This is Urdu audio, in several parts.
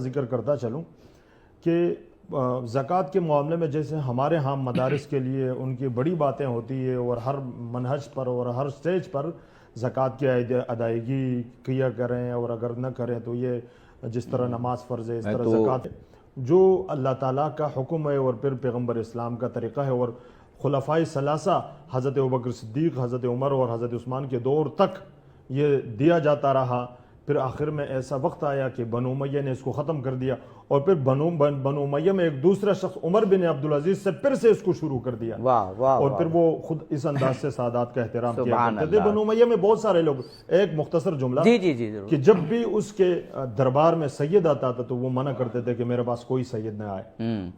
ذکر کرتا چلوں کہ زکوٰۃ کے معاملے میں جیسے ہمارے ہاں مدارس کے لیے ان کی بڑی باتیں ہوتی ہے اور ہر منہج پر اور ہر سٹیج پر زکوٰۃ کی ادائیگی کیا کریں، اور اگر نہ کریں تو یہ جس طرح نماز فرض ہے اس طرح زکوٰۃ جو اللہ تعالیٰ کا حکم ہے اور پھر پیغمبر اسلام کا طریقہ ہے، اور خلفائے ثلاثہ حضرت ابوبکر صدیق، حضرت عمر اور حضرت عثمان کے دور تک یہ دیا جاتا رہا۔ پھر آخر میں ایسا وقت آیا کہ بنو امیہ نے اس کو ختم کر دیا، اور پھر بنو امیہ میں ایک دوسرا شخص عمر بن عبدالعزیز سے پھر سے اس کو شروع کر دیا، اور پھر وہ خود اس انداز سے سادات کا احترام کیا کرتے تھے۔ بنو امیہ میں بہت سارے لوگ، ایک مختصر جملہ کہ جب بھی اس کے دربار میں سید آتا تھا تو وہ منع کرتے تھے کہ میرے پاس کوئی سید نہ آئے۔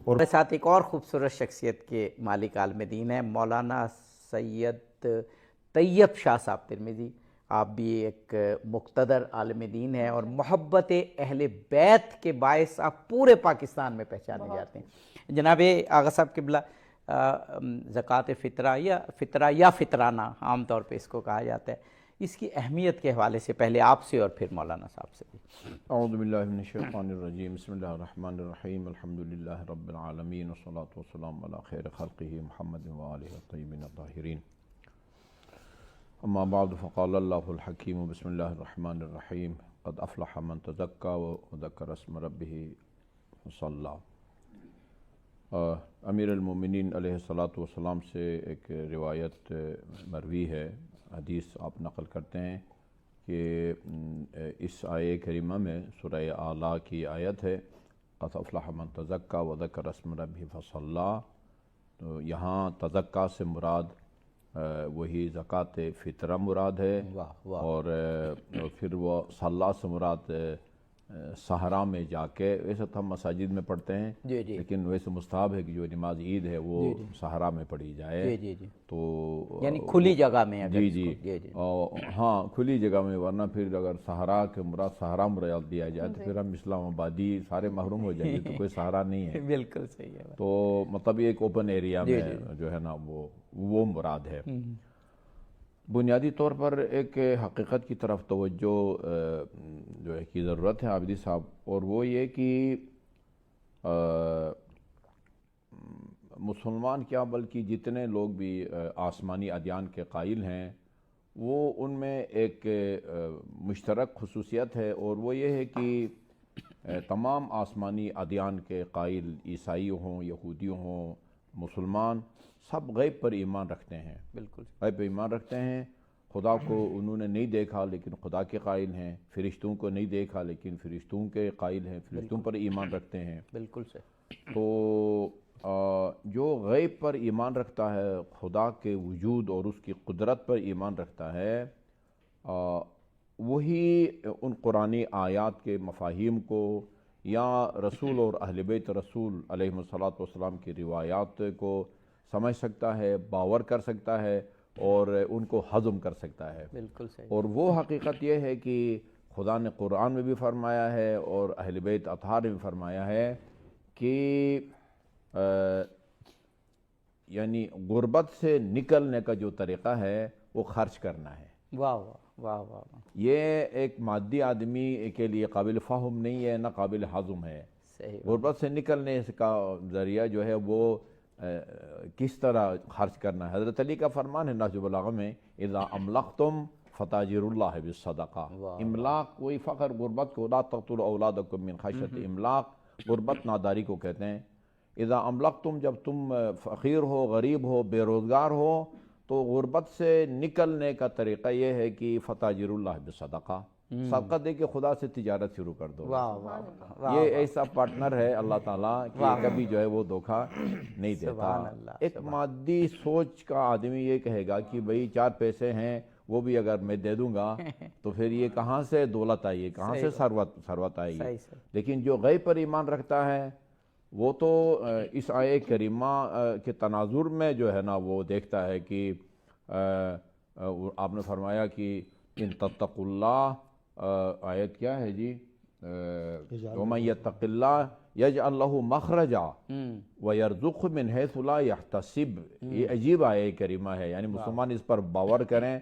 اور میرے ساتھ ایک اور خوبصورت شخصیت کے مالک عالم دین ہے مولانا سید طیب شاہ صاحب ترمذی۔ آپ بھی ایک مقتدر عالم دین ہیں اور محبت اہل بیت کے باعث آپ پورے پاکستان میں پہچانے جاتے ہیں۔ جناب آغا صاحب قبلہ، زکوٰۃ فطرہ یا فطرانہ عام طور پہ اس کو کہا جاتا ہے، اس کی اہمیت کے حوالے سے پہلے آپ سے اور پھر مولانا صاحب سے بھی۔ اعوذ باللہ من الشیطان الرجیم، بسم اللہ الرحمن الرحیم، الحمدللہ رب العالمین والصلاة والسلام علی خیر خلقہ محمد وآلہ الطیبین الطاہرین، اما بعد فقال اللہ الحکیم بسم اللہ الرحمن الرحیم، قد افلح من تزکا وذکر اسم ربہ فصلی۔ امیر المومنین علیہ الصلاۃ والسلام سے ایک روایت مروی ہے، حدیث آپ نقل کرتے ہیں کہ اس آیہ کریمہ میں سورہ اعلیٰ کی آیت ہے قد افلح من تزکا وذکر اسم ربہ فصلی۔ تو یہاں تزکا سے مراد وہی زکوٰۃ فطرہ مراد ہے، اور پھر وہ صلاح سے مراد صحرا میں جا کے، ویسے تو ہم مساجد میں پڑھتے ہیں لیکن ویسے مستحب ہے کہ جو نماز عید ہے وہ صحرا میں پڑھی جائے، تو یعنی کھلی جگہ میں۔ ہاں کھلی جگہ میں، ورنہ پھر اگر صحرا کے مراد صحرا مراد دیا جائے تو پھر ہم اسلام آبادی سارے محروم ہو جائیں گے، تو کوئی صحرا نہیں ہے۔ بالکل صحیح ہے۔ تو مطلب ایک اوپن ایریا میں جو ہے نا وہ مراد ہے۔ بنیادی طور پر ایک حقیقت کی طرف توجہ جو ہے کی ضرورت ہے عابدی صاحب، اور وہ یہ کہ مسلمان کیا بلکہ جتنے لوگ بھی آسمانی ادیان کے قائل ہیں وہ ان میں ایک مشترک خصوصیت ہے، اور وہ یہ ہے کہ تمام آسمانی ادیان کے قائل، عیسائی ہوں، یہودی ہوں، مسلمان، سب غیب پر ایمان رکھتے ہیں۔ بالکل غیب پر ایمان رکھتے ہیں۔ خدا کو انہوں نے نہیں دیکھا لیکن خدا کے قائل ہیں، فرشتوں کو نہیں دیکھا لیکن فرشتوں کے قائل ہیں، فرشتوں پر ایمان رکھتے ہیں۔ بالکل صحیح۔ تو جو غیب پر ایمان رکھتا ہے، خدا کے وجود اور اس کی قدرت پر ایمان رکھتا ہے، وہی ان قرآنی آیات کے مفاہیم کو یا رسول اور اہل بیت رسول علیہ الصلاۃ والسلام کی روایات کو سمجھ سکتا ہے، باور کر سکتا ہے اور ان کو ہضم کر سکتا ہے۔ بالکل صحیح۔ اور وہ حقیقت یہ ہے کہ خدا نے قرآن میں بھی فرمایا ہے اور اہل بیت اطہار میں بھی فرمایا ہے کہ یعنی غربت سے نکلنے کا جو طریقہ ہے وہ خرچ کرنا ہے۔ واہ واہ واہ واہ۔ یہ ایک مادی آدمی کے لیے قابل فہم نہیں ہے، نہ قابل ہضم ہے۔ غربت سے نکلنے کا ذریعہ جو ہے وہ کس طرح خرچ کرنا ہے۔ حضرت علی کا فرمان ہے نہج البلاغہ میں، اذا املقتم فتاجروا اللہ بالصدقہ۔ املاق کوئی فقر غربت کو، لا تقتلوا اولادکم من خشیۃ املاق، غربت ناداری کو کہتے ہیں۔ اذا املقتم، جب تم فقیر ہو، غریب ہو، بے روزگار ہو، تو غربت سے نکلنے کا طریقہ یہ ہے کہ فتاجروا اللہ بالصدقہ، صدقہ دے کے خدا سے تجارت شروع کر دو۔ یہ ایسا پارٹنر ہے اللہ تعالیٰ کہ کبھی جو ہے وہ دھوکہ نہیں دیتا۔ ایک مادی سوچ کا آدمی یہ کہے گا کہ بھئی 4 پیسے ہیں وہ بھی اگر میں دے دوں گا تو پھر یہ کہاں سے دولت آئی ہے، کہاں سے ثروت آئی ہے۔ لیکن جو غیب پر ایمان رکھتا ہے وہ تو اس آیہ کریمہ کے تناظر میں جو ہے نا وہ دیکھتا ہے کہ آپ نے فرمایا کہ ان تتقوا اللہ، آیت کیا ہے جی، وَمَن يَتَّقِ اللَّهَ يَجْعَلْ لَهُ مَخْرَجًا وَيَرْزُقْهُ مِنْ حَيْثُ لَا يَحْتَسِبُ۔ یہ عجیب آیہ کریمہ ہے، یعنی مسلمان اس پر باور کریں،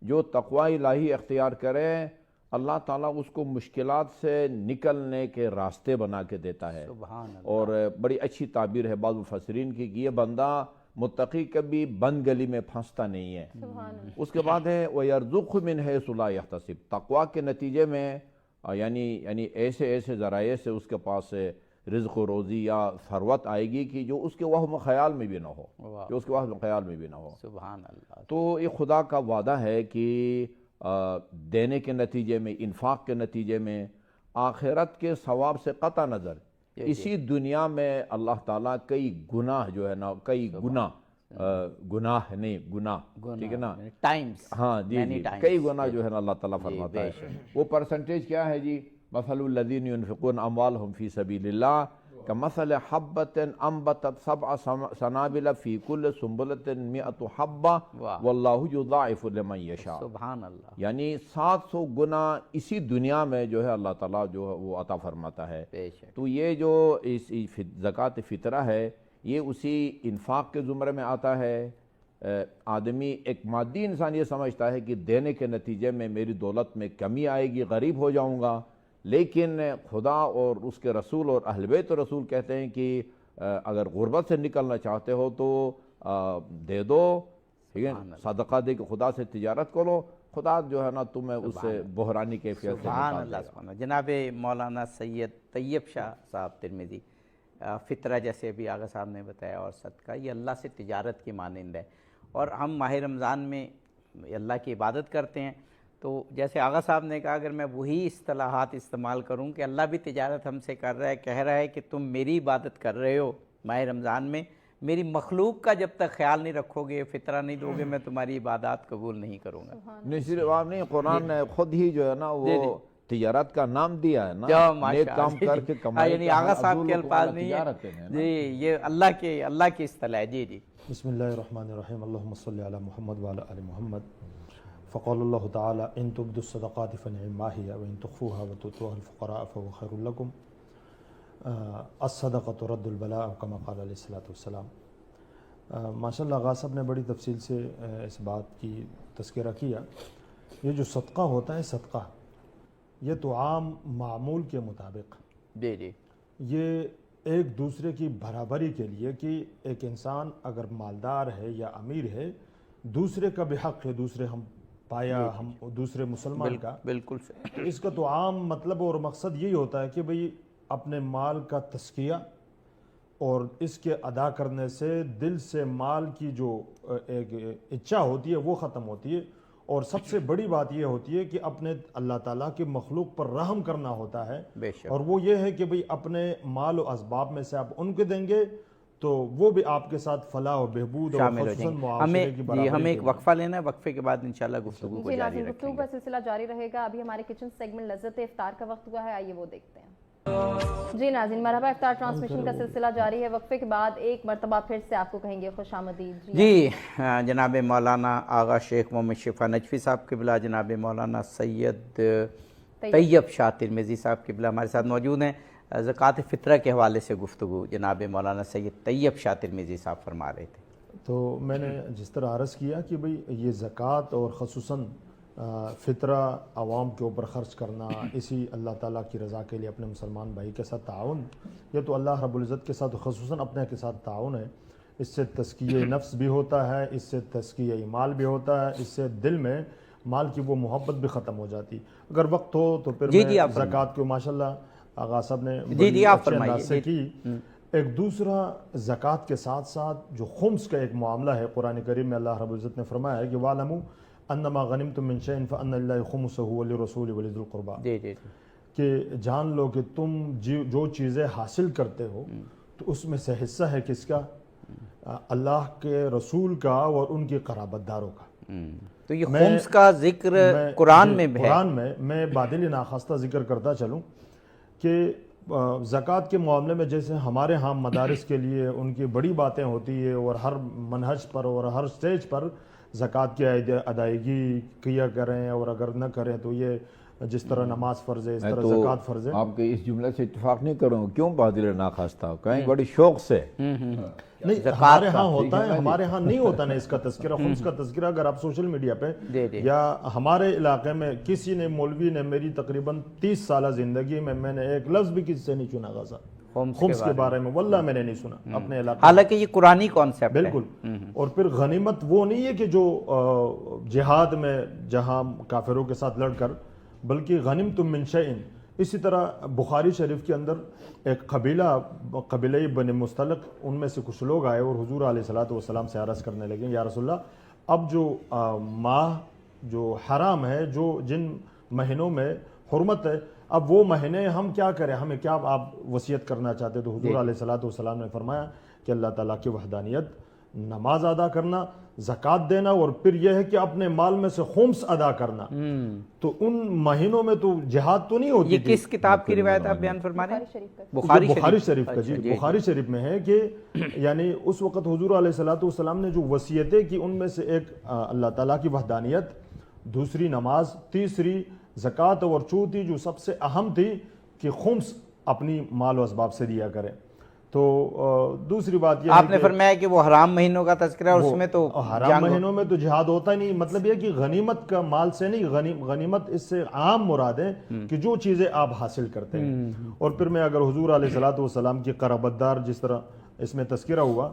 جو تقوی الہی اختیار کریں، اللہ تعالیٰ اس کو مشکلات سے نکلنے کے راستے بنا کے دیتا ہے. سبحان اللہ. اور بڑی اچھی تعبیر ہے بعض مفسرین کی کہ یہ بندہ متقی کبھی بند گلی میں پھنستا نہیں ہے. اس کے بعد ہے وَيَرْزُقْهُ مِنْ حَيْثُ لَا يَحْتَسِبُ. تقویٰ کے نتیجے میں یعنی ایسے ذرائع سے اس کے پاس رزق و روزی یا ثروت آئے گی کہ جو اس کے وہم خیال میں بھی نہ ہو. جو اس کے وہم خیال میں بھی نہ ہو. سبحان اللہ. تو یہ خدا کا وعدہ ہے کہ دینے کے نتیجے میں، انفاق کے نتیجے میں، آخرت کے ثواب سے قطع نظر اسی دنیا میں اللہ تعالیٰ کئی گناہ جو ہے نا، گناہ ٹھیک ہے نا، ٹائمز، ہاں جی کئی گناہ جو ہے نا اللہ تعالیٰ فرماتا ہے. وہ پرسنٹیج کیا ہے جی؟ مثل الذین ینفقون اموالہم فی سبیل اللہ کمثل حبۃ انبتت سبع سنابل فی کل سنبلۃ مئۃ حبہ واللہ یضاعف لمن یشاء. سبحان اللہ. یعنی 700 گنا اسی دنیا میں جو ہے اللہ تعالیٰ جو ہے وہ عطا فرماتا ہے. تو یہ جو زکوٰۃ فطرہ ہے یہ اسی انفاق کے زمرے میں آتا ہے. آدمی ایک مادی انسان یہ سمجھتا ہے کہ دینے کے نتیجے میں میری دولت میں کمی آئے گی، غریب ہو جاؤں گا، لیکن خدا اور اس کے رسول اور اہل بیت رسول کہتے ہیں کہ اگر غربت سے نکلنا چاہتے ہو تو دے دو، ٹھیک ہے، صدقہ دے کے خدا سے تجارت کرو، خدا جو ہے نا تمہیں اس سے بحرانی کیفیت سے سبحان نکال دے اللہ. گا. سبحان اللہ. جناب مولانا سید طیب شاہ صاحب ترمذی، فطرہ جیسے ابھی آغا صاحب نے بتایا اور صدقہ، یہ اللہ سے تجارت کی مانند ہے. اور ہم ماہ رمضان میں اللہ کی عبادت کرتے ہیں، تو جیسے آغا صاحب نے کہا اگر میں وہی اصطلاحات استعمال کروں کہ اللہ بھی تجارت ہم سے کر رہا ہے، کہہ رہا ہے کہ تم میری عبادت کر رہے ہو ماہ رمضان میں، میری مخلوق کا جب تک خیال نہیں رکھو گے، فطرہ نہیں دو گے، میں تمہاری عبادات قبول نہیں کروں گا. نہیں صرف آپ نہیں، قرآن نے خود ہی جو ہے نا وہ تجارت کا نام دیا ہے نا، نیک کام کر کے کمائی. یعنی آغا صاحب کے الفاظ نہیں ہیں جی، یہ اللہ کی اصطلاح ہے. جی بسم اللہ الرحمن الرحیم. اللہم صلی علی محمد وعلی آل محمد. فقال اللہ تعالی ان تبدوا الصدقات فنعما ہی وان تخفوها وتؤتوها الفقراء فهو خیر لکم. الصدقۃ رد البلاء کما قال علیہ الصلوۃ والسلام. ماشاء اللہ آغا صاحب نے بڑی تفصیل سے اس بات کی تذکرہ کیا. یہ جو صدقہ ہوتا ہے، صدقہ یہ تو عام معمول کے مطابق جی یہ ایک دوسرے کی برابری کے لیے کہ ایک انسان اگر مالدار ہے یا امیر ہے، دوسرے کا بھی حق ہے، دوسرے ہم پایا ہم دوسرے مسلمان کا، بالکل. اس کا تو عام مطلب اور مقصد یہی ہوتا ہے کہ بھئی اپنے مال کا تزکیہ اور اس کے ادا کرنے سے دل سے مال کی جو ایک اچھا ہوتی ہے وہ ختم ہوتی ہے. اور سب سے بڑی بات یہ ہوتی ہے کہ اپنے اللہ تعالیٰ کی مخلوق پر رحم کرنا ہوتا ہے. اور وہ یہ ہے کہ بھئی اپنے مال و اسباب میں سے آپ ان کے دیں گے تو وہ بھی آپ کے ساتھ فلاح و بہبود اور خصوصاً معاشرے کی برابری. ہمیں ایک وقفہ لینا ہے، وقفے کے بعد انشاءاللہ گفتگو کو جاری رکھیں گے. گفتگو کا سلسلہ جاری رہے گا. ابھی ہمارے کچن سیگمنٹ لذت افطار کا وقت ہوا ہے، آئیے وہ دیکھتے ہیں. جی ناظرین، مرحبا، افطار ٹرانسمیشن کا سلسلہ جاری ہے. وقفے کے بعد ایک مرتبہ پھر سے آپ کو کہیں گے خوش آمدید. جی جناب مولانا آغا شیخ محمد شفا نجفی صاحب قبلہ، جناب مولانا سید طیب شاہ ترمذی صاحب قبلہ ہمارے ساتھ موجود ہیں. زکوٰۃ فطرہ کے حوالے سے گفتگو جناب مولانا سید طیب شاہ ترمذی صاحب فرما رہے تھے. تو میں نے جس طرح عرض کیا کہ بھئی یہ زکوٰۃ اور خصوصاً فطرہ عوام کے اوپر خرچ کرنا، اسی اللہ تعالیٰ کی رضا کے لیے اپنے مسلمان بھائی کے ساتھ تعاون، یہ تو اللہ رب العزت کے ساتھ خصوصاً اپنے کے ساتھ تعاون ہے. اس سے تزکیہ نفس بھی ہوتا ہے، اس سے تزکیہ مال بھی ہوتا ہے، اس سے دل میں مال کی وہ محبت بھی ختم ہو جاتی. اگر وقت ہو تو پھر میں زکوٰۃ کو ماشاءاللہ آغا صاحب نے بڑی اچھے انداز سے کی. ایک دوسرا زکوٰۃ کے ساتھ ساتھ جو خمس کا ایک معاملہ ہے، قرآن کریم میں اللہ رب العزت نے فرمایا ہے کہ وَاعْلَمُوا انما غنمتم من شيء فان لله خمسه وللرسول ولذي القربى. کہ جان لو کہ تم جو چیزیں حاصل کرتے ہو تو اس میں سے حصہ ہے کس کا؟ اللہ کے رسول کا اور ان کی قرابت داروں کا. تو یہ خمس کا ذکر قرآن میں ہے. قرآن میں بادل ناخواستہ ذکر کرتا چلوں کہ زکوٰۃ کے معاملے میں جیسے ہمارے ہاں مدارس کے لیے ان کی بڑی باتیں ہوتی ہے اور ہر منہج پر اور ہر سٹیج پر زکوٰۃ کی ادائیگی کیا کریں اور اگر نہ کریں تو یہ جس طرح نماز فرض ہے اس طرح تو زکوٰۃ فرض ہے. آپ کے اس جملے سے اتفاق نہیں کروں کیوں بہادر ناخواستہ کہیں بڑی شوق سے. نہیں ہمارے ہاں ہوتا ہے, ہمارے ہاں نہیں ہوتا نا اس کا تذکرہ. خمس کا تذکرہ اگر آپ سوشل میڈیا پہ یا ہمارے علاقے میں کسی نے مولوی نے میری تقریباً 30 سالہ زندگی میں نے ایک لفظ بھی کسی سے نہیں سنا غازہ خمس کے بارے میں, واللہ میں نے نہیں سنا اپنے علاقے. حالانکہ یہ قرآنی کانسیپٹ ہے بالکل. اور پھر غنیمت وہ نہیں ہے کہ جو جہاد میں جہاں کافروں کے ساتھ لڑ کر, بلکہ غنمتم من شیء. اسی طرح بخاری شریف کے اندر ایک قبیلہ بن مستلق, ان میں سے کچھ لوگ آئے اور حضور علیہ الصلوۃ والسلام سے عرض کرنے لگے, یا رسول اللہ اب جو ماہ جو حرام ہے, جو جن مہینوں میں حرمت ہے, اب وہ مہینے ہم کیا کریں, ہمیں کیا آپ وصیت کرنا چاہتے؟ تو حضور علیہ الصلوۃ والسلام نے فرمایا کہ اللہ تعالیٰ کی وحدانیت, نماز ادا کرنا, زکوٰۃ دینا, اور پھر یہ ہے کہ اپنے مال میں سے خمس ادا کرنا. تو ان مہینوں میں تو جہاد تو نہیں ہوتی. یہ کس کتاب کی روایت آپ بیان فرما رہے ہیں؟ بخاری شریف کا. جی بخاری شریف میں ہے کہ یعنی اس وقت حضور علیہ الصلوۃ والسلام نے جو وصیتیں کی ان میں سے ایک اللہ تعالیٰ کی وحدانیت, دوسری نماز, تیسری زکوٰۃ, اور چوتھی جو سب سے اہم تھی کہ خمس اپنی مال و اسباب سے دیا کرے. تو دوسری بات یہ آپ نے فرمایا کہ وہ حرام مہینوں کا تذکرہ, اس میں تو حرام مہینوں میں تو جہاد ہوتا ہی نہیں. مطلب یہ کہ غنیمت کا مال سے نہیں, غنیمت اس سے عام مراد ہے کہ جو چیزیں آپ حاصل کرتے ہیں. اور پھر میں اگر حضور علیہ الصلوۃ والسلام کی قرابت دار, جس طرح اس میں تذکرہ ہوا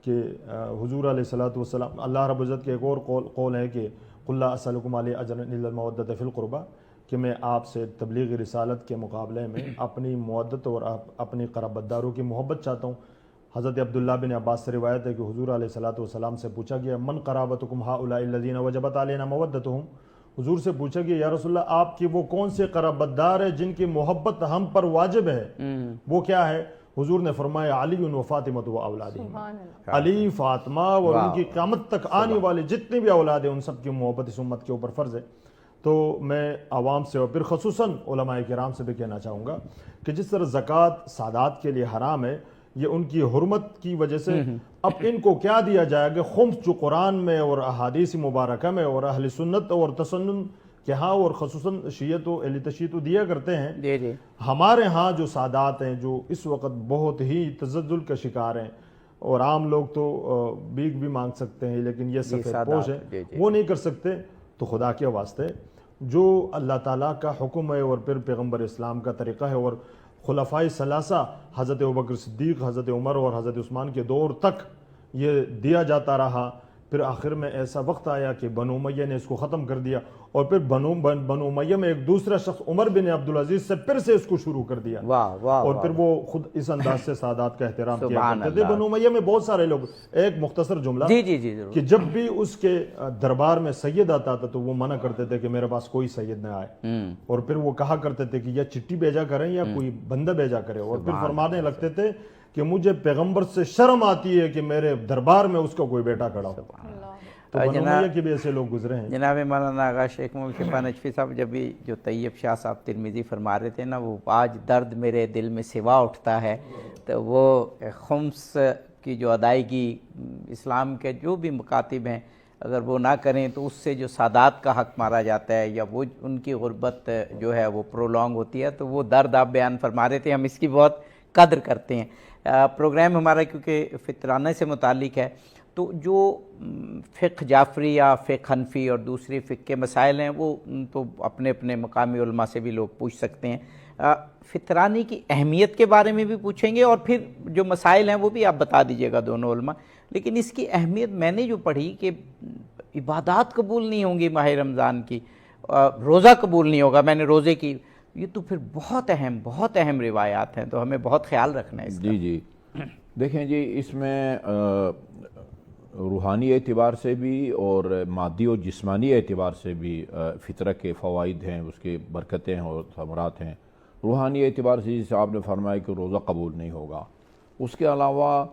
کہ حضور علیہ الصلوۃ والسلام, اللہ رب العزت کے ایک اور قول ہے کہ قل لا اسألکم علیہ اجرا الا المودۃ فی القربى, کہ میں آپ سے تبلیغ رسالت کے مقابلے میں اپنی مودت اور اپنی قرابت داروں کی محبت چاہتا ہوں. حضرت عبداللہ بن عباس سے روایت ہے کہ حضور علیہ الصلوۃ والسلام سے پوچھا گیا من قرابتکم ہؤلاء الذین وجبت علینا مودتہم. حضور سے پوچھا گیا یا رسول اللہ آپ کی وہ کون سے قرابت دار ہیں جن کی محبت ہم پر واجب ہے, وہ کیا ہے؟ حضور نے فرمایا علی و فاطمہ و اولادہم. علی, فاطمہ اور ان کی قیامت تک آنے والے جتنے بھی اولاد ہیں ان سب کی محبت اس امت کے اوپر فرض ہے. تو میں عوام سے اور پھر خصوصاً علماء کرام سے بھی کہنا چاہوں گا کہ جس طرح زکوٰۃ سادات کے لیے حرام ہے, یہ ان کی حرمت کی وجہ سے اب ان کو کیا دیا جائے گا؟ خمس جو قرآن میں اور احادیث مبارکہ میں اور اہل سنت اور تسنن کے ہاں اور خصوصاً شیعت و اہل تشیع دیا کرتے ہیں, ہمارے ہاں جو سادات ہیں جو اس وقت بہت ہی تزلزل کا شکار ہیں, اور عام لوگ تو بھیک بھی مانگ سکتے ہیں لیکن یہ سفید پوش ہے وہ نہیں کر سکتے. تو خدا کے واسطے جو اللہ تعالیٰ کا حکم ہے اور پھر پیغمبر اسلام کا طریقہ ہے, اور خلفائے ثلاثہ حضرت ابوبکر صدیق, حضرت عمر اور حضرت عثمان کے دور تک یہ دیا جاتا رہا. پھر آخر میں ایسا وقت آیا کہ بنو امیہ نے اس کو ختم کر دیا, اور پھر بنو امیہ میں ایک دوسرا شخص عمر بن عبدالعزیز سے پھر سے اس کو شروع کر دیا, اور پھر وہ خود اس انداز سے سادات کا احترام کیا کرتے تھے. بنو امیہ میں بہت سارے لوگ, ایک مختصر جملہ کہ جب بھی اس کے دربار میں سید آتا تھا تو وہ منع کرتے تھے کہ میرے پاس کوئی سید نہ آئے, اور پھر وہ کہا کرتے تھے کہ یا چٹھی بھیجا کریں یا کوئی بندہ بھیجا کرے, اور پھر فرمانے لگتے تھے کہ مجھے پیغمبر سے شرم آتی ہے کہ میرے دربار میں اس کا کوئی بیٹا کھڑا ہو. تو بنو امیہ کے بھی ایسے لوگ گزرے ہیں. جناب مولانا آغا شیخ محمد شفیع نجفی صاحب, جب بھی جو طیب شاہ صاحب ترمذی فرما رہے تھے نا, وہ آج درد میرے دل میں سوا اٹھتا ہے, تو وہ خمس کی جو ادائیگی اسلام کے جو بھی مکاتب ہیں اگر وہ نہ کریں تو اس سے جو سادات کا حق مارا جاتا ہے یا وہ ان کی غربت جو ہے وہ پرولونگ ہوتی ہے, تو وہ درد آپ بیان فرما رہے تھے, ہم اس کی بہت قدر کرتے ہیں. پروگرام ہمارا کیونکہ فطرانہ سے متعلق ہے, تو جو فقہ جعفری یا فقہ حنفی اور دوسری فقہ کے مسائل ہیں وہ تو اپنے اپنے مقامی علماء سے بھی لوگ پوچھ سکتے ہیں. فطرانی کی اہمیت کے بارے میں بھی پوچھیں گے, اور پھر جو مسائل ہیں وہ بھی آپ بتا دیجئے گا دونوں علماء. لیکن اس کی اہمیت میں نے جو پڑھی کہ عبادات قبول نہیں ہوں گی ماہ رمضان کی, روزہ قبول نہیں ہوگا, میں نے روزے کی, یہ تو پھر بہت اہم روایات ہیں, تو ہمیں بہت خیال رکھنا ہے اس کا. جی دیکھیں جی, اس میں روحانی اعتبار سے بھی اور مادی اور جسمانی اعتبار سے بھی فطرہ کے فوائد ہیں, اس کے برکتیں ہیں اور ثمرات ہیں. روحانی اعتبار سے جیسے آپ نے فرمایا کہ روزہ قبول نہیں ہوگا, اس کے علاوہ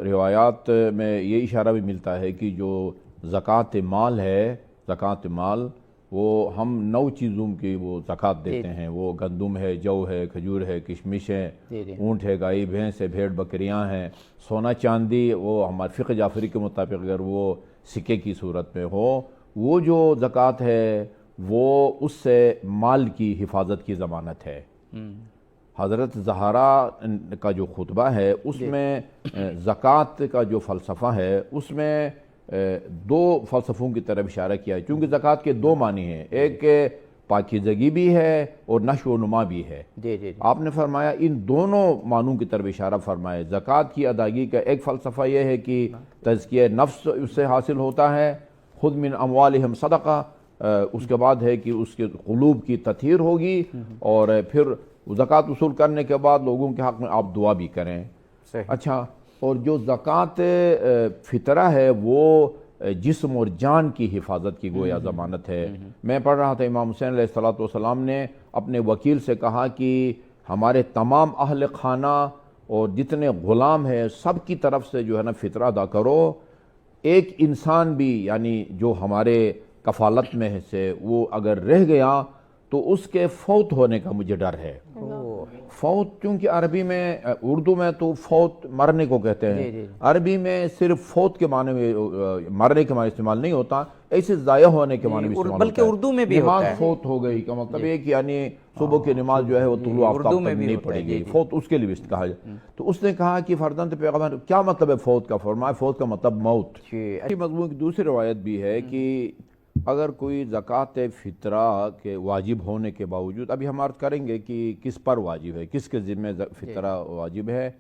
روایات میں یہ اشارہ بھی ملتا ہے کہ جو زکوٰۃ مال ہے, زکوٰۃ مال وہ ہم 9 چیزوں کی وہ زکوٰۃ دیتے ہیں. وہ گندم ہے, جو ہے, کھجور ہے, کشمش ہے, اونٹ ہے, گائے بھینس ہے, بھیڑ بکریاں ہیں, سونا چاندی. وہ ہمارے فقہ جعفری کے مطابق اگر وہ سکے کی صورت میں ہو, وہ جو زکوٰۃ ہے وہ اس سے مال کی حفاظت کی ضمانت ہے۔ حضرت زہرا کا جو خطبہ ہے اس میں زکوٰۃ کا جو فلسفہ ہے اس میں دو فلسفوں کی طرف اشارہ کیا ہے، چونکہ زکوٰۃ کے دو معنی ہیں، ایک پاکیزگی بھی ہے اور نشو و نما بھی ہے۔ آپ نے فرمایا ان دونوں معنوں کی طرف اشارہ فرمایا۔ زکوٰۃ کی ادائیگی کا ایک فلسفہ یہ ہے کہ تزکیہ نفس اس سے حاصل ہوتا ہے، خود من اموالہم صدقہ، اس کے بعد ہے کہ اس کے قلوب کی تطہیر ہوگی، اور پھر زکوٰۃ وصول کرنے کے بعد لوگوں کے حق میں آپ دعا بھی کریں۔ اچھا، اور جو زکوٰۃ فطرہ ہے وہ جسم اور جان کی حفاظت کی گویا ضمانت ہے۔ میں پڑھ رہا تھا امام حسین علیہ السلام نے اپنے وکیل سے کہا کہ ہمارے تمام اہل خانہ اور جتنے غلام ہیں سب کی طرف سے جو ہے نا فطرہ ادا کرو، ایک انسان بھی یعنی جو ہمارے کفالت میں سے وہ اگر رہ گیا تو اس کے فوت ہونے کا مجھے ڈر ہے۔ فوت کیونکہ عربی میں، اردو میں تو فوت مرنے کو کہتے ہیں، عربی میں صرف فوت کے معنی میں، مرنے کے معنی استعمال نہیں ہوتا، ایسے ضائع ہونے کے معنی میں استعمال ہوتا ہے۔ بلکہ اردو میں بھی ہوتا ہے، نماز فوت ہو گئی کا مطلب یہ کہ یعنی صبح کی نماز جو ہے وہ طلوع آفتاب تک نہیں پڑے گی، فوت اس کے لیے بھی کہا جائے۔ تو اس نے کہا کہ فرزند پیغمبر کیا مطلب ہے فوت کا؟ فرمایا فوت کا مطلب موت۔ اسی مضمون کی دوسری روایت بھی ہے کہ اگر کوئی زکوٰۃ فطرہ کے واجب ہونے کے باوجود، ابھی ہم عرض کریں گے کہ کس پر واجب ہے، کس کے ذمہ فطرہ واجب ہے،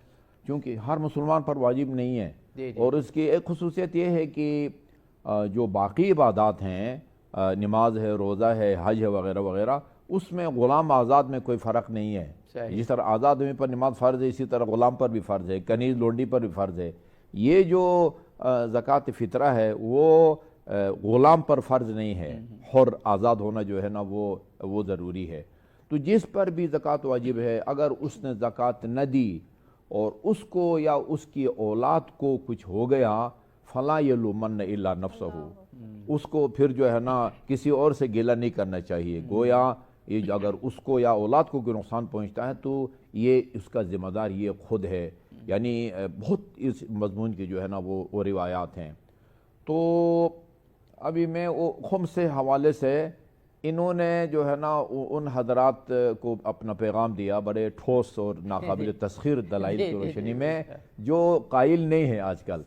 کیونکہ ہر مسلمان پر واجب نہیں ہے، اور اس کی ایک خصوصیت یہ ہے کہ جو باقی عبادات ہیں، نماز ہے، روزہ ہے، حج ہے وغیرہ وغیرہ، اس میں غلام آزاد میں کوئی فرق نہیں ہے۔ جس طرح آزاد آدمی پر نماز فرض ہے اسی طرح غلام پر بھی فرض ہے، کنیز لونڈی پر بھی فرض ہے۔ یہ جو زکوٰۃ فطرہ ہے وہ غلام پر فرض نہیں ہے، حر آزاد ہونا جو ہے نا وہ ضروری ہے۔ تو جس پر بھی زکوٰۃ واجب ہے اگر اس نے زکوٰۃ نہ دی اور اس کو یا اس کی اولاد کو کچھ ہو گیا، فلا یلومن الا نفسہ، اس کو پھر جو ہے نا کسی اور سے گلہ نہیں کرنا چاہیے، گویا یہ اگر اس کو یا اولاد کو کوئی نقصان پہنچتا ہے تو یہ اس کا ذمہ دار یہ خود ہے۔ یعنی بہت اس مضمون کی جو ہے نا وہ روایات ہیں۔ تو ابھی میں خمس سے حوالے سے انہوں نے جو ہے نا ان حضرات کو اپنا پیغام دیا بڑے ٹھوس اور ناقابل تسخیر دلائل کی روشنی میں، جو قائل نہیں ہیں آج کل۔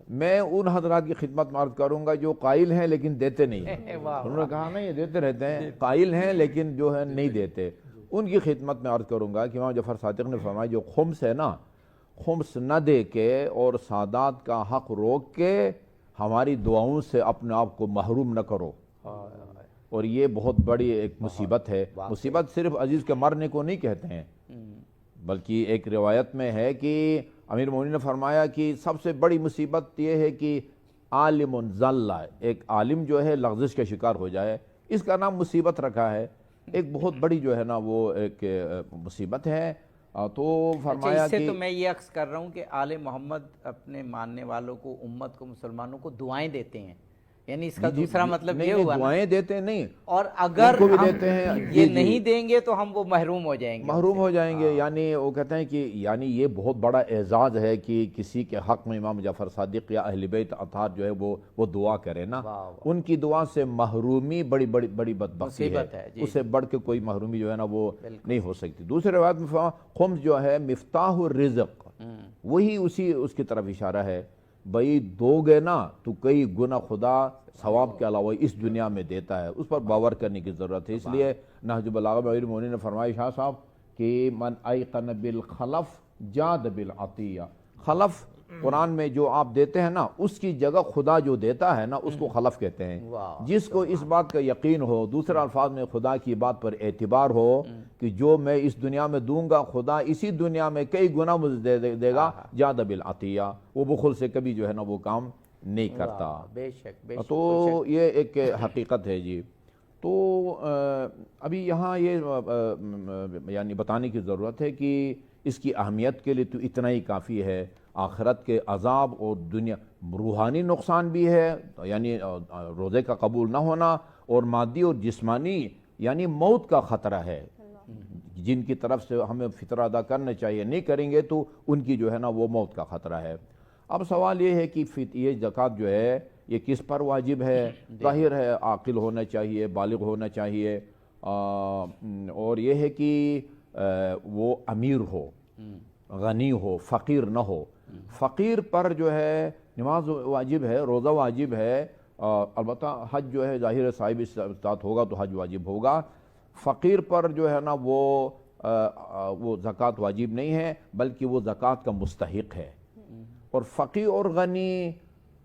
میں ان حضرات کی خدمت میں عرض کروں گا جو قائل ہیں لیکن دیتے نہیں ہیں۔ انہوں نے کہا نا یہ دیتے رہتے ہیں، قائل ہیں لیکن جو ہے نہیں دیتے۔ ان کی خدمت میں عرض کروں گا کہ امام جعفر صادق نے فرمایا جو خمس ہے نا، خمس نہ دے کے اور سادات کا حق روک کے ہماری دعاؤں سے اپنے آپ کو محروم نہ کرو، اور یہ بہت بڑی ایک مصیبت ہے۔ مصیبت صرف عزیز کے مرنے کو نہیں کہتے ہیں، بلکہ ایک روایت میں ہے کہ امیر المومنین نے فرمایا کہ سب سے بڑی مصیبت یہ ہے کہ عالم ذل، ایک عالم جو ہے لغزش کا شکار ہو جائے، اس کا نام مصیبت رکھا ہے۔ ایک بہت بڑی جو ہے نا وہ ایک مصیبت ہے۔ تو فرمایا اس سے کہ تو میں یہ عکس کر رہا ہوں کہ آل محمد اپنے ماننے والوں کو، امت کو، مسلمانوں کو دعائیں دیتے ہیں، یعنی اس کا دوسرا مطلب یہ ہوا دعائیں دیتے نہیں، اور اگر کو بھی ہم دیتے ہیں، یہ نہیں دیں گے تو ہم وہ محروم ہو جائیں گے، محروم ہو جائیں گے۔ یعنی وہ کہتے ہیں کہ یعنی یہ بہت بڑا اعزاز ہے کہ کسی کے حق میں امام جعفر صادق یا اہل بیت اطہار جو ہے وہ دعا کرے نا، ان کی دعا سے محرومی بڑی بڑی بڑی بدبختی ہے، اس سے بڑھ کے کوئی محرومی جو ہے نا وہ نہیں ہو سکتی۔ دوسرے روایت میں خمس جو ہے مفتاح الرزق، وہی اس کی طرف اشارہ ہے۔ بھئی دو گے نا تو کئی گنا خدا ثواب کے علاوہ اس دنیا میں دیتا ہے، اس پر باور کرنے کی ضرورت ہے۔ اس لیے نہج البلاغہ میں امیر المومنین نے فرمایا شاہ صاحب کہ من ایقن بالخلف جاد بالعطیہ، خلف قرآن میں جو آپ دیتے ہیں نا اس کی جگہ خدا جو دیتا ہے نا اس کو خلف کہتے ہیں۔ جس کو اس بات کا یقین ہو، دوسرے الفاظ میں خدا کی بات پر اعتبار ہو کہ جو میں اس دنیا میں دوں گا خدا اسی دنیا میں کئی گنا مجھے دے گا، جاد بالعطیہ، وہ بخل سے کبھی جو ہے نا وہ کام نہیں کرتا۔ بے شک بے شک۔ تو یہ ایک حقیقت ہے جی۔ تو ابھی یہاں یہ یعنی بتانے کی ضرورت ہے کہ اس کی اہمیت کے لیے تو اتنا ہی کافی ہے۔ آخرت کے عذاب اور دنیا روحانی نقصان بھی ہے، یعنی روزے کا قبول نہ ہونا، اور مادی اور جسمانی یعنی موت کا خطرہ ہے، جن کی طرف سے ہمیں فطرہ ادا کرنا چاہیے، نہیں کریں گے تو ان کی جو ہے نا وہ موت کا خطرہ ہے۔ اب سوال یہ ہے کہ یہ زکوٰۃ جو ہے یہ کس پر واجب ہے؟ ظاہر ہے عاقل ہونا چاہیے، بالغ ہونا چاہیے، اور یہ ہے کہ وہ امیر ہو، غنی ہو، فقیر نہ ہو۔ فقیر پر جو ہے نماز واجب ہے، روزہ واجب ہے، البتہ حج جو ہے ظاہر صاحب استطاعت ہوگا تو حج واجب ہوگا۔ فقیر پر جو ہے نا وہ زکوٰۃ واجب نہیں ہے، بلکہ وہ زکوٰۃ کا مستحق ہے۔ اور فقیر اور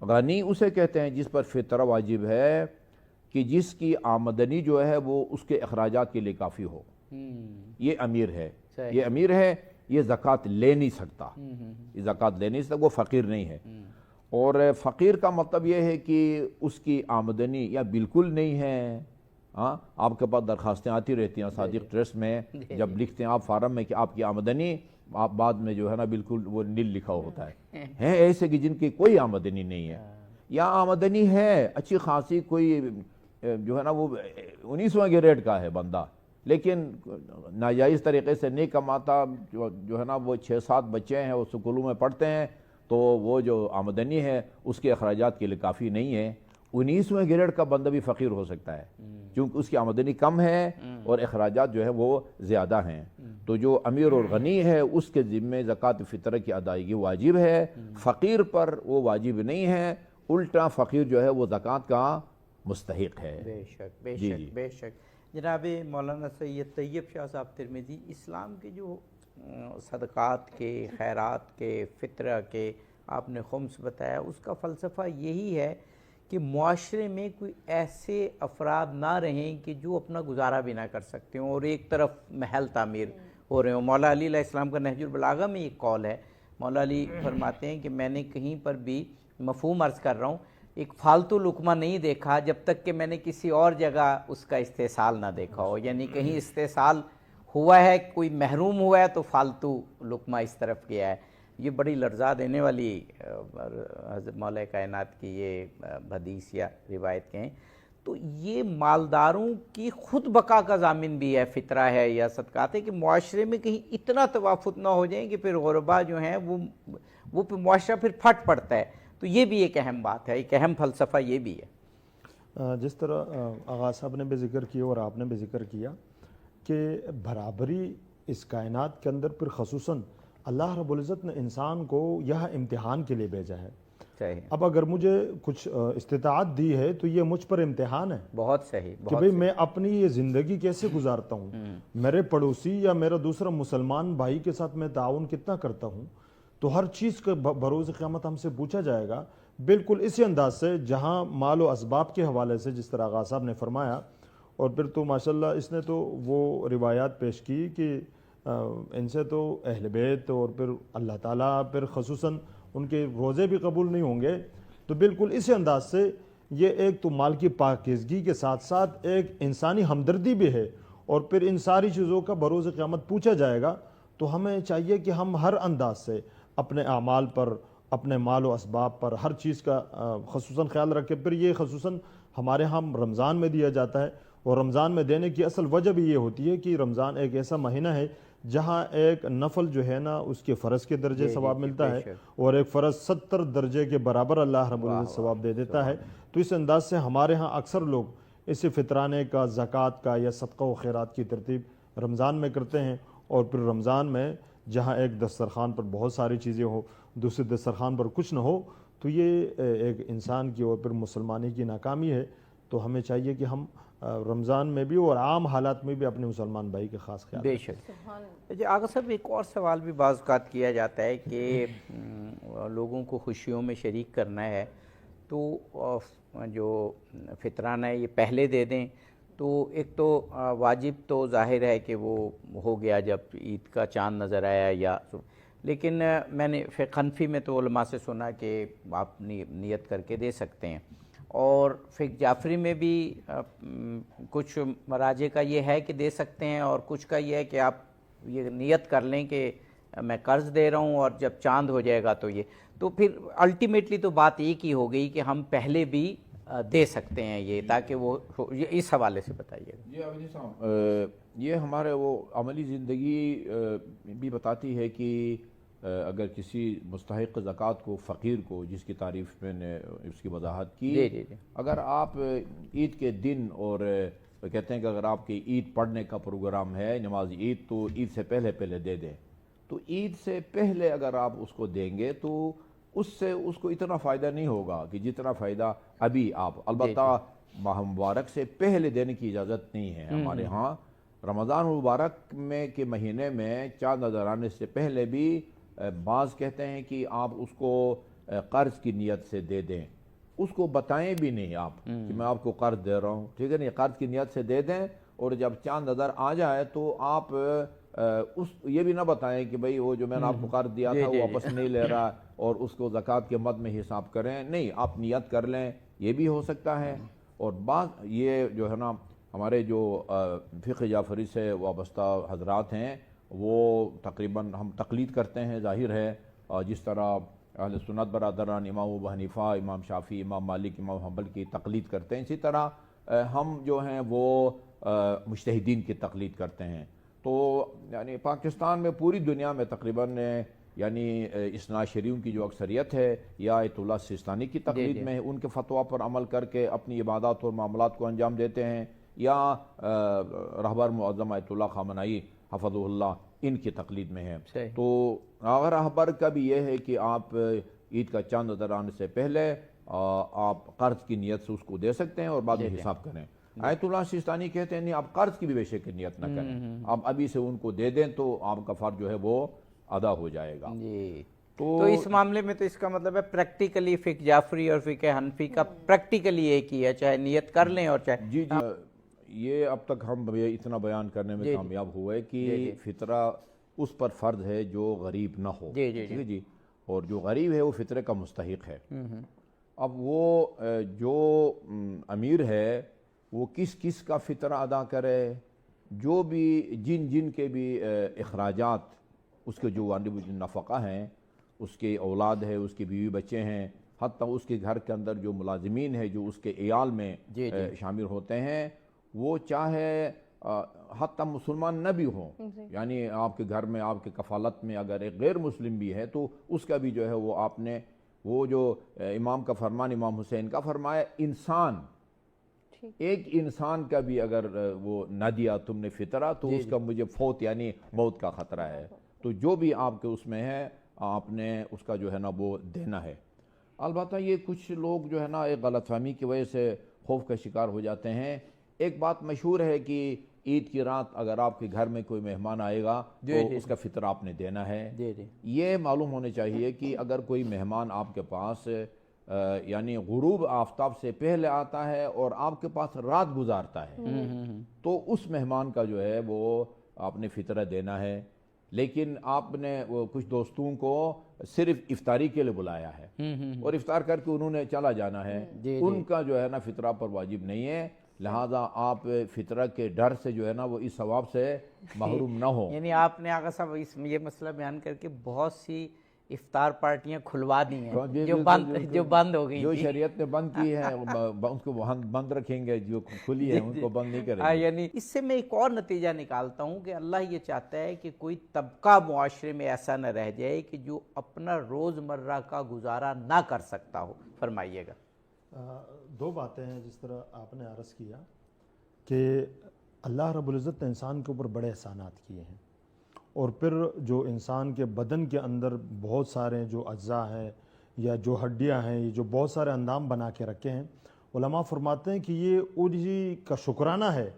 غنی اسے کہتے ہیں جس پر فطرہ واجب ہے، کہ جس کی آمدنی جو ہے وہ اس کے اخراجات کے لیے کافی ہو۔ یہ امیر ہے، یہ امیر ہے، یہ زکوٰۃ لے نہیں سکتا، یہ زکوٰۃ لے نہیں سکتا، وہ فقیر نہیں ہے۔ اور فقیر کا مطلب یہ ہے کہ اس کی آمدنی یا بالکل نہیں ہے۔ ہاں، آپ کے پاس درخواستیں آتی رہتی ہیں صادق ٹرسٹ میں، جب لکھتے ہیں آپ فارم میں کہ آپ کی آمدنی، آپ بعد میں جو ہے نا بالکل وہ نیل لکھا ہوتا ہے۔ ہیں ایسے کہ جن کی کوئی آمدنی نہیں ہے، یا آمدنی ہے اچھی خاصی، کوئی جو ہے نا وہ 19واں گریڈ کا ہے بندہ، لیکن ناجائز طریقے سے نہیں کماتا، جو ہے نا وہ 6-7 بچے ہیں وہ سکولوں میں پڑھتے ہیں، تو وہ جو آمدنی ہے اس کے اخراجات کے لیے کافی نہیں ہے۔ 19ویں گریڈ کا بندہ بھی فقیر ہو سکتا ہے، کیونکہ اس کی آمدنی کم ہے اور اخراجات جو ہے وہ زیادہ ہیں۔ تو جو امیر اور غنی ہے اس کے ذمے زکوٰۃ فطرہ کی ادائیگی واجب ہے، فقیر پر وہ واجب نہیں ہے، الٹا فقیر جو ہے وہ زکوٰۃ کا مستحق ہے۔ بے شک بے شک بے شک۔ جناب مولانا سید طیب شاہ صاحب ترمذی، اسلام کے جو صدقات کے، خیرات کے، فطرہ کے آپ نے خمس بتایا، اس کا فلسفہ یہی ہے کہ معاشرے میں کوئی ایسے افراد نہ رہیں کہ جو اپنا گزارا بھی نہ کر سکتے ہوں اور ایک طرف محل تعمیر ہو رہے ہوں۔ مولا علی علیہ السلام کا نہج البلاغہ میں ایک قول ہے، مولا علی فرماتے ہیں کہ میں نے کہیں پر بھی، مفہوم عرض کر رہا ہوں، ایک فالتو لقمہ نہیں دیکھا جب تک کہ میں نے کسی اور جگہ اس کا استحصال نہ دیکھا ہو۔ یعنی کہیں استحصال ہوا ہے، کوئی محروم ہوا ہے تو فالتو لقمہ اس طرف گیا ہے۔ یہ بڑی لرزا دینے والی حضرت مولا کائنات کی یہ حدیث یا روایت کہیں تو یہ مالداروں کی خود بقا کا ضامن بھی ہے، فطرہ ہے یا صدقات ہے، کہ معاشرے میں کہیں اتنا توافت نہ ہو جائیں کہ پھر غربا جو ہیں وہ پھر معاشرہ پھر پھٹ پڑتا ہے۔ تو یہ بھی ایک اہم بات ہے، ایک اہم فلسفہ یہ بھی ہے۔ جس طرح آغا صاحب نے بھی ذکر کیا اور آپ نے بھی ذکر کیا کہ برابری اس کائنات کے اندر پھر خصوصاً اللہ رب العزت نے انسان کو یہاں امتحان کے لیے بھیجا ہے۔ صحیح۔ اب اگر مجھے کچھ استطاعت دی ہے تو یہ مجھ پر امتحان ہے بہت صحیح کہ بھئی میں اپنی یہ زندگی کیسے گزارتا ہوں، میرے پڑوسی یا میرا دوسرا مسلمان بھائی کے ساتھ میں تعاون کتنا کرتا ہوں۔ تو ہر چیز کا بروز قیامت ہم سے پوچھا جائے گا، بالکل اسی انداز سے جہاں مال و اسباب کے حوالے سے جس طرح آغا صاحب نے فرمایا، اور پھر تو ماشاءاللہ اس نے تو وہ روایات پیش کی کہ ان سے تو اہل بیت اور پھر اللہ تعالیٰ پھر خصوصاً ان کے روزے بھی قبول نہیں ہوں گے۔ تو بالکل اسی انداز سے یہ ایک تو مال کی پاکیزگی کے ساتھ ساتھ ایک انسانی ہمدردی بھی ہے، اور پھر ان ساری چیزوں کا بروز قیامت پوچھا جائے گا۔ تو ہمیں چاہیے کہ ہم ہر انداز سے اپنے اعمال پر، اپنے مال و اسباب پر، ہر چیز کا خصوصاً خیال رکھیں۔ پھر یہ خصوصاً ہمارے ہاں رمضان میں دیا جاتا ہے، اور رمضان میں دینے کی اصل وجہ بھی یہ ہوتی ہے کہ رمضان ایک ایسا مہینہ ہے جہاں ایک نفل جو ہے نا اس کے فرض کے درجے ثواب ملتا ہے، اور ایک فرض 70 درجے کے برابر اللہ رب العزت ثواب دے دیتا ہے۔ تو اس انداز سے ہمارے ہاں اکثر لوگ اسے فطرانے کا، زکوٰۃ کا یا صدقہ و خیرات کی ترتیب رمضان میں کرتے ہیں، اور پھر رمضان میں جہاں ایک دسترخوان پر بہت ساری چیزیں ہو، دوسرے دسترخوان پر کچھ نہ ہو، تو یہ ایک انسان کی اور پھر مسلمانی کی ناکامی ہے۔ تو ہمیں چاہیے کہ ہم رمضان میں بھی اور عام حالات میں بھی اپنے مسلمان بھائی کے خاص خیال بے شک۔ آغا صاحب ایک اور سوال بھی بعض اوقات کیا جاتا ہے کہ لوگوں کو خوشیوں میں شریک کرنا ہے تو جو فطرانہ ہے یہ پہلے دے دیں، تو ایک تو واجب تو ظاہر ہے کہ وہ ہو گیا جب عید کا چاند نظر آیا، یا لیکن میں نے فقہ حنفی میں تو علماء سے سنا کہ آپ نیت کر کے دے سکتے ہیں، اور فقہ جعفری میں بھی کچھ مراجع کا یہ ہے کہ دے سکتے ہیں، اور کچھ کا یہ ہے کہ آپ یہ نیت کر لیں کہ میں قرض دے رہا ہوں اور جب چاند ہو جائے گا تو یہ، تو پھر الٹیمیٹلی تو بات ایک ہی ہو گئی کہ ہم پہلے بھی دے سکتے ہیں یہ، تاکہ وہ اس حوالے سے بتائیے گا۔ جی عابدین صاحب، یہ ہمارے وہ عملی زندگی بھی بتاتی ہے کہ اگر کسی مستحق زکوٰۃ کو، فقیر کو، جس کی تعریف میں نے اس کی وضاحت کی، جی اگر آپ عید کے دن، اور کہتے ہیں کہ اگر آپ کی عید پڑھنے کا پروگرام ہے، نماز عید، تو عید سے پہلے دے دیں، تو عید سے پہلے اگر آپ اس کو دیں گے تو اس سے اس کو اتنا فائدہ نہیں ہوگا کہ جتنا فائدہ ابھی آپ، البتہ ماہ مبارک سے پہلے دینے کی اجازت نہیں ہے ہمارے ہاں۔ رمضان مبارک میں کے مہینے میں چاند نظر آنے سے پہلے بھی بعض کہتے ہیں کہ آپ اس کو قرض کی نیت سے دے دیں، اس کو بتائیں بھی نہیں آپ کہ میں آپ کو قرض دے رہا ہوں، ٹھیک ہے نا، قرض کی نیت سے دے دیں، اور جب چاند نظر آ جائے تو آپ یہ بھی نہ بتائیں کہ بھئی وہ جو میں نے آپ کو قرض دیا تھا وہ واپس نہیں لے رہا، اور اس کو زکوٰۃ کے مد میں حساب کریں، نہیں، آپ نیت کر لیں، یہ بھی ہو سکتا ہے۔ اور بعض یہ جو ہے نا ہمارے جو فقہ جعفری سے وابستہ حضرات ہیں، وہ تقریباً ہم تقلید کرتے ہیں، ظاہر ہے، جس طرح اہل سنت برادران امام ابو حنیفہ، امام شافعی، امام مالک، امام حنبل کی تقلید کرتے ہیں، اسی طرح ہم جو ہیں وہ مجتہدین کی تقلید کرتے ہیں۔ تو یعنی پاکستان میں، پوری دنیا میں تقریباً یعنی اثنا عشریوں کی جو اکثریت ہے، یا آیت اللہ سیستانی کی تقلید میں ان کے فتویٰ پر عمل کر کے اپنی عبادات اور معاملات کو انجام دیتے ہیں، یا رہبر معظم آیت اللہ خامنہئی حفظہ اللہ ان کی تقلید میں ہے۔ تو رہبر کا بھی یہ ہے کہ آپ عید کا چاند نظر آنے سے پہلے آپ قرض کی نیت سے اس کو دے سکتے ہیں اور بعد میں حساب کریں۔ آیت اللہ سیستانی کہتے ہیں نہیں، آپ قرض کی بھی بے شک نیت نہ کریں، آپ ابھی سے ان کو دے دیں تو آپ کا فرض جو ہے وہ ادا ہو جائے گا۔ جی، تو اس معاملے میں تو اس کا مطلب ہے پریکٹیکلی فقہ جعفری اور فقہ حنفی کا پریکٹیکلی ایک ہی ہے، چاہے نیت کر لیں اور چاہے جی یہ اب تک ہم اتنا بیان کرنے میں کامیاب ہوئے کہ فطرہ اس پر فرض ہے جو غریب نہ ہو، ٹھیک ہے جی، اور جو غریب ہے وہ فطرے کا مستحق ہے۔ اب وہ جو امیر ہے وہ کس کا فطرہ ادا کرے، جو بھی جن کے بھی اخراجات، اس کے جو نفقہ ہیں، اس کے اولاد ہے، اس کے بیوی بچے ہیں، حتیٰ اس کے گھر کے اندر جو ملازمین ہیں جو اس کے عیال میں شامل ہوتے ہیں، وہ چاہے حتیٰ مسلمان نہ بھی ہوں، یعنی آپ کے گھر میں، آپ کے کفالت میں اگر ایک غیر مسلم بھی ہے تو اس کا بھی جو ہے وہ آپ نے، وہ جو امام کا فرمان، امام حسین کا فرمایا، انسان، ایک انسان کا بھی اگر وہ نہ دیا تم نے فطرہ تو اس کا مجھے فوت یعنی موت کا خطرہ ہے، تو جو بھی آپ کے اس میں ہے آپ نے اس کا جو ہے نا وہ دینا ہے۔ البتہ یہ کچھ لوگ جو ہے نا ایک غلط فہمی کی وجہ سے خوف کا شکار ہو جاتے ہیں۔ ایک بات مشہور ہے کہ عید کی رات اگر آپ کے گھر میں کوئی مہمان آئے گا تو اس کا فطرہ آپ نے دینا ہے۔ یہ معلوم ہونے چاہیے کہ اگر کوئی مہمان آپ کے پاس یعنی غروب آفتاب سے پہلے آتا ہے اور آپ کے پاس رات گزارتا ہے تو اس مہمان کا جو ہے وہ آپ نے فطرہ دینا ہے، لیکن آپ نے کچھ دوستوں کو صرف افطاری کے لیے بلایا ہے اور افطار کر کے انہوں نے چلا جانا ہے، ان کا جو ہے نا فطرہ پر واجب نہیں ہے، لہذا آپ فطرہ کے ڈر سے جو ہے نا وہ اس ثواب سے محروم نہ ہو۔ یعنی آپ نے آقا صاحب یہ مسئلہ بیان کر کے بہت سی افطار پارٹیاں کھلوا دی ہیں جو بند ہو گئی، جو شریعت نے بند کی ہے ان کو بند رکھیں گے، جو کھلی ہے ان کو بند نہیں کریں گے۔ یعنی اس سے میں ایک اور نتیجہ نکالتا ہوں کہ اللہ یہ چاہتا ہے کہ کوئی طبقہ معاشرے میں ایسا نہ رہ جائے کہ جو اپنا روزمرہ کا گزارا نہ کر سکتا ہو۔ فرمائیے گا۔ دو باتیں ہیں جس طرح آپ نے عرض کیا کہ اللہ رب العزت نے انسان کے اوپر بڑے احسانات کیے ہیں، اور پھر جو انسان کے بدن کے اندر بہت سارے جو اجزاء ہیں یا جو ہڈیاں ہیں، یہ جو بہت سارے اندام بنا کے رکھے ہیں، علماء فرماتے ہیں کہ یہ انہی کا شکرانہ ہے،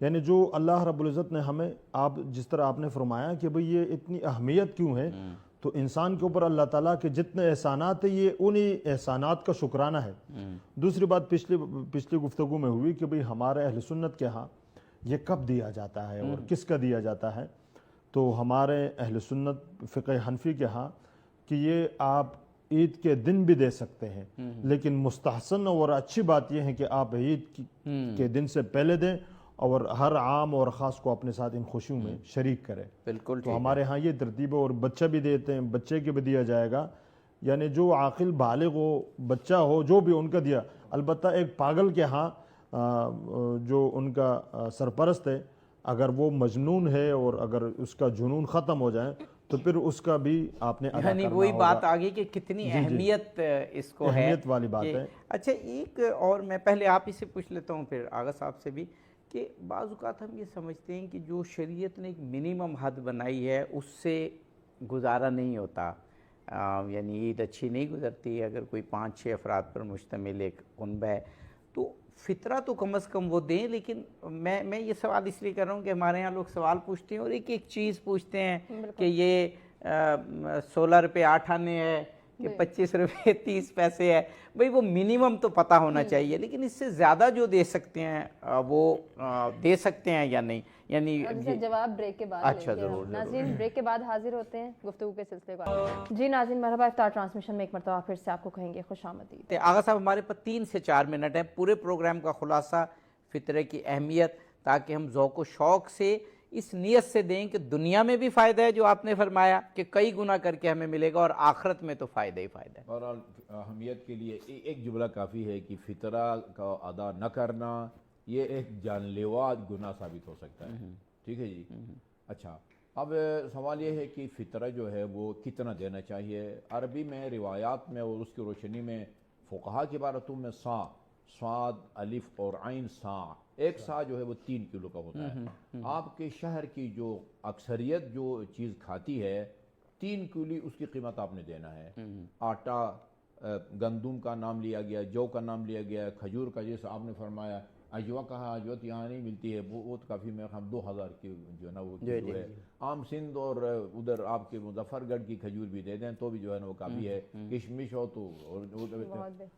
یعنی جو اللہ رب العزت نے ہمیں، آپ جس طرح آپ نے فرمایا کہ بھئی یہ اتنی اہمیت کیوں ہے، تو انسان کے اوپر اللہ تعالیٰ کے جتنے احسانات ہیں یہ انہی احسانات کا شکرانہ ہے۔ دوسری بات پچھلی گفتگو میں ہوئی کہ بھئی ہمارے اہل سنت کے ہاں یہ کب دیا جاتا ہے اور کس کا دیا جاتا ہے، تو ہمارے اہل سنت فقہ حنفی کے ہاں کہ یہ آپ عید کے دن بھی دے سکتے ہیں، لیکن مستحسن اور اچھی بات یہ ہے کہ آپ عید کے دن سے پہلے دیں اور ہر عام اور خاص کو اپنے ساتھ ان خوشیوں میں شریک کریں۔ بالکل، تو ہمارے ہاں یہ ترتیب ہے، اور بچہ بھی دیتے ہیں، بچے کے بھی دیا جائے گا، یعنی جو عاقل بالغ ہو، بچہ ہو، جو بھی ان کا دیا۔ البتہ ایک پاگل کے ہاں جو ان کا سرپرست ہے، اگر وہ مجنون ہے اور اگر اس کا جنون ختم ہو جائے تو پھر اس کا بھی آپ نے ادا یعنی کرنا وہی ہوگا۔ بات آگئی کہ کتنی اہمیت اس کو ہے، اہمیت والی بات ہے۔ اچھا ایک اور میں پہلے آپ ہی سے پوچھ لیتا ہوں پھر آغا صاحب سے بھی، کہ بعض اوقات ہم یہ سمجھتے ہیں کہ جو شریعت نے ایک منیمم حد بنائی ہے اس سے گزارا نہیں ہوتا، یعنی عید اچھی نہیں گزرتی اگر کوئی 5-6 افراد پر مشتمل ایک کنبہ ہے، تو فطرہ تو کم از کم وہ دیں، لیکن میں یہ سوال اس لیے کر رہا ہوں کہ ہمارے ہاں لوگ سوال پوچھتے ہیں اور ایک ایک چیز پوچھتے ہیں کہ یہ 16 روپے 8 آنے ہے کہ 25 روپے 30 پیسے ہے، بھئی وہ منیمم تو پتہ ہونا چاہیے، لیکن اس سے زیادہ جو دے سکتے ہیں وہ دے سکتے ہیں یا نہیں، یعنی جواب بریک کے بعد اچھا لیں گے ضرور ہم۔ ناظرین بریک کے بعد حاضر ہوتے ہیں گفتگو کے سلسلے کو آگے۔ جی ناظرین مرحبا، افطار ٹرانسمیشن میں ایک مرتبہ پھر سے آپ کو کہیں گے خوش آمدید۔ آغا صاحب ہمارے پاس 3 سے 4 منٹ ہیں، پورے پروگرام کا خلاصہ فطرے کی اہمیت، تاکہ ہم ذوق و شوق سے اس نیت سے دیں کہ دنیا میں بھی فائدہ ہے جو آپ نے فرمایا کہ کئی گنا کر کے ہمیں ملے گا، اور آخرت میں تو فائدہ ہی فائدہ ہے۔ اور اہمیت کے لیے ایک جملہ کافی ہے کہ فطرہ کا ادا نہ کرنا یہ ایک جان لیوا گناہ ثابت ہو سکتا ہے، ٹھیک ہے جی۔ اچھا اب سوال یہ ہے کہ فطرہ جو ہے وہ کتنا دینا چاہیے؟ عربی میں روایات میں اور اس کی روشنی میں فقہا کی عبارتوں میں سا، صاد، الف اور عین سا، ایک سا جو ہے وہ 3 کلو کا ہوتا ہے۔ آپ کے شہر کی جو اکثریت جو چیز کھاتی ہے 3 کلو اس کی قیمت آپ نے دینا ہے۔ آٹا، گندم کا نام لیا گیا، جو کا نام لیا گیا، کھجور کا جیسے آپ نے فرمایا، اجوا کہا، اجوا تو یہاں نہیں ملتی ہے، وہ تو کافی میں 2000 کی جو ہے نا وہ کلو ہے۔ عام سندھ اور ادھر آپ کے مظفر گڑھ کی کھجور بھی دے دیں تو بھی جو ہے نا وہ کافی ہے، کشمش ہو تو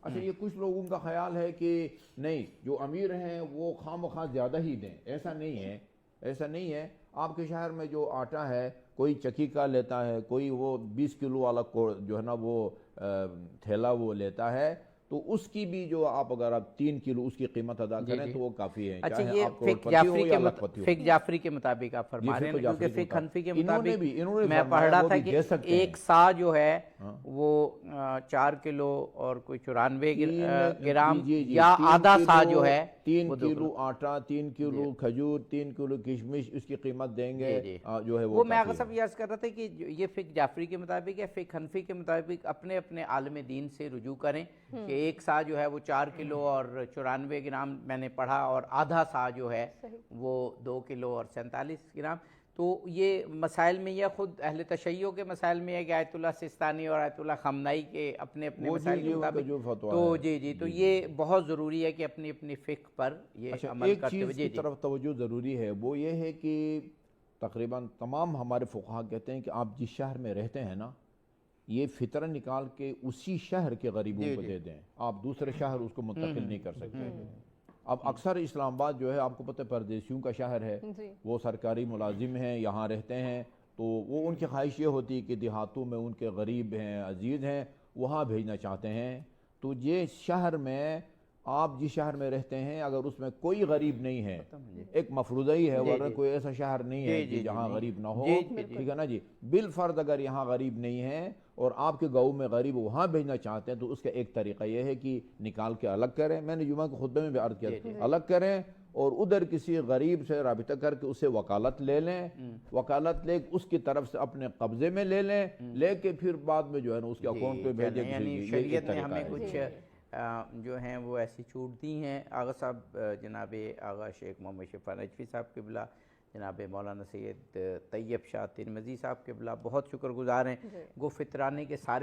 اچھا یہ کچھ لوگوں کا خیال ہے کہ نہیں جو امیر ہیں وہ خواہ مخواہ زیادہ ہی دیں، ایسا نہیں ہے، ایسا نہیں ہے۔ آپ کے شہر میں جو آٹا ہے کوئی چکی کا لیتا ہے، کوئی وہ 20 کلو والا جو ہے نا وہ تھیلا وہ لیتا ہے، تو اس کی بھی جو آپ اگر آپ 3 کلو اس کی قیمت ادا کریں تو وہ کافی ہے۔ اچھا یہ فقہ جعفری کے مطابق آپ فرما رہے ہیں، کیونکہ فقہ حنفی کے مطابق میں پڑھ رہا تھا کہ ایک سا جو ہے وہ 4 کلو اور کوئی 94 گرام یا آدھا سا جو ہے 3 کلو آٹا، 3 کلو کھجور، 3 کلو کشمش اس کی قیمت دیں گے جو ہے وہ میں آغا صاحب یہ عرض کر رہا تھا کہ یہ فقہ جعفری کے مطابق ہے، فقہ حنفی کے مطابق اپنے اپنے عالم دین سے رجوع کریں کہ ایک سا جو ہے وہ 4 کلو اور 94 گرام میں نے پڑھا، اور آدھا سا جو ہے وہ 2 کلو اور 47 گرام۔ تو یہ مسائل میں یہ خود اہل تشیع کے مسائل میں ہے کہ آیت اللہ سستانی اور آیت اللہ خامنائی کے اپنے اپنے مسائل کے مطابق، تو جی تو یہ بہت ضروری ہے کہ اپنی اپنی فقہ پر یہ عمل کرتے ہوئے۔ ایک چیز کی طرف توجہ ضروری ہے، وہ یہ ہے کہ تقریباً تمام ہمارے فقہا کہتے ہیں کہ آپ جس شہر میں رہتے ہیں نا، یہ فطرہ نکال کے اسی شہر کے غریبوں کو دے دیں، آپ دوسرے شہر اس کو منتقل نہیں کر سکتے۔ اب اکثر اسلام آباد جو ہے آپ کو پتہ پردیسیوں کا شہر ہے، وہ سرکاری ملازم ہیں، یہاں رہتے ہیں، تو وہ ان کی خواہش یہ ہوتی ہے کہ دیہاتوں میں ان کے غریب ہیں، عزیز ہیں، وہاں بھیجنا چاہتے ہیں۔ تو یہ شہر میں آپ جس شہر میں رہتے ہیں اگر اس میں کوئی غریب نہیں ہے، ایک مفروضہ ہی ہے، ورنہ کوئی ایسا شہر نہیں ہے کہ جہاں غریب نہ ہو، ٹھیک ہے نا جی۔ بالفرض اگر یہاں غریب نہیں ہے اور آپ کے گاؤں میں غریب وہاں بھیجنا چاہتے ہیں تو اس کا ایک طریقہ یہ ہے کہ نکال کے الگ کریں، میں نے جمعہ کے خطبے میں بھی عرض کیا، الگ کریں اور ادھر کسی غریب سے رابطہ کر کے اسے وکالت لے لیں، وکالت لے اس کی طرف سے اپنے قبضے میں لے لیں، لے کے پھر بعد میں جو ہے نا اس کے اکاؤنٹ پہ بھیجیں۔ یعنی شریعت نے ہمیں کچھ جو ہیں وہ ایسی چھوٹ دی ہیں۔ آغا صاحب جناب آغا شیخ محمد شفیع نجفی صاحب قبلہ، جناب مولانا سید طیب شاہ ترمذی صاحب قبلہ بہت شکر گزار ہیں، وہ فطرانے کے سارے